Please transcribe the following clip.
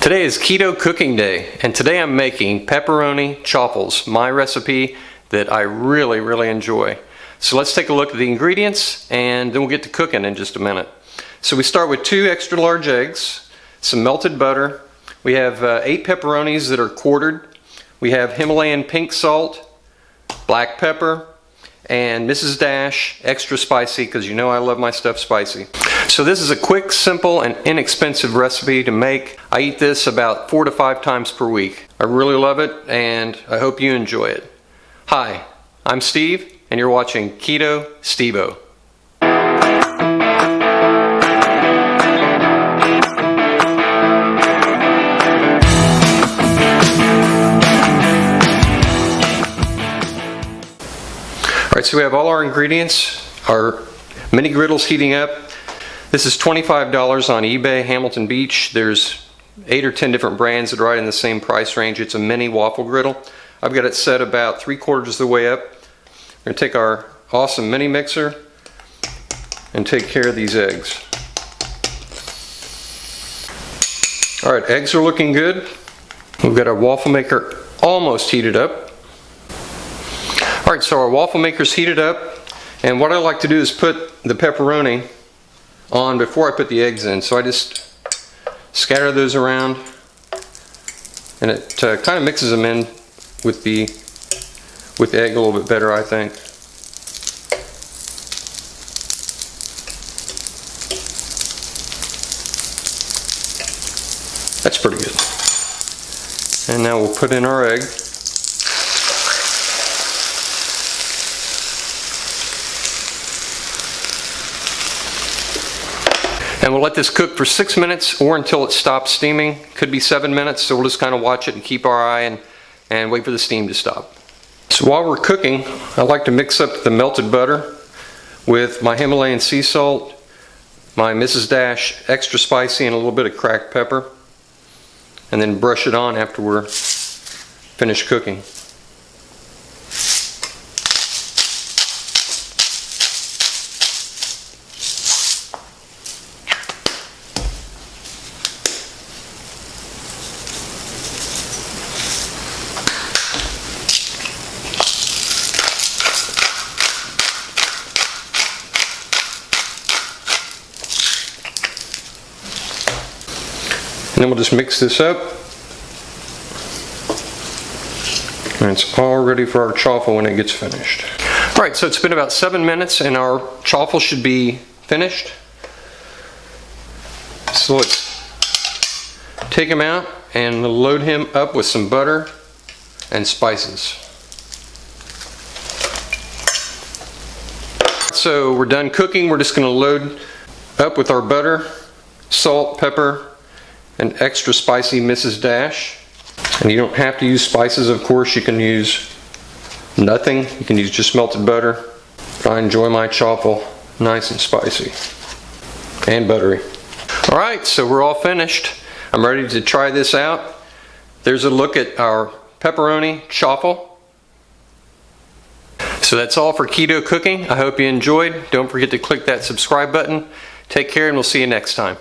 Today is keto cooking day, and today I'm making pepperoni chaffles, my recipe that I really enjoy. So let's take a look at the ingredients and then we'll get to cooking in just a minute. So we start with 2 extra large eggs, some melted butter. We have 8 pepperonis that are quartered. We have Himalayan pink salt, black pepper, and Mrs. Dash extra spicy, because you know I love my stuff spicy. So this is a quick, simple, and inexpensive recipe to make. I eat this about 4 to 5 times per week. I really love it, and I hope you enjoy it. Hi, I'm Steve, and you're watching Keto Steveo. Alright, so we have all our ingredients. Our mini griddle's heating up. This is $25 on eBay, Hamilton Beach. There's 8 or 10 different brands that are right in the same price range. It's a mini waffle griddle. I've got it set about 3/4 of the way up. We're going to take our awesome mini mixer and take care of these eggs. Alright, eggs are looking good. We've got our waffle maker almost heated up. Alright, so our waffle maker's heated up, and what I like to do is put the pepperoni on before I put the eggs in. So I just scatter those around, and it kind of mixes them in with the egg a little bit better, I think. That's pretty good. And now we'll put in our egg. And we'll let this cook for 6 minutes or until it stops steaming. Could be 7 minutes, so we'll just kind of watch it and keep our eye and wait for the steam to stop. So while we're cooking, I like to mix up the melted butter with my Himalayan sea salt, my Mrs. Dash extra spicy, and a little bit of cracked pepper, and then brush it on after we're finished cooking. And then we'll just mix this up. And it's all ready for our chaffle when it gets finished. Alright, so it's been about 7 minutes and our chaffle should be finished. So let's take him out and load him up with some butter and spices. So we're done cooking. We're just going to load up with our butter, salt, pepper, and extra spicy Mrs. Dash. And you don't have to use spices, of course. You can use nothing. You can use just melted butter. But I enjoy my chaffle nice and spicy and buttery. Alright, so we're all finished. I'm ready to try this out. There's a look at our pepperoni chaffle. So that's all for keto cooking. I hope you enjoyed. Don't forget to click that subscribe button. Take care, and we'll see you next time.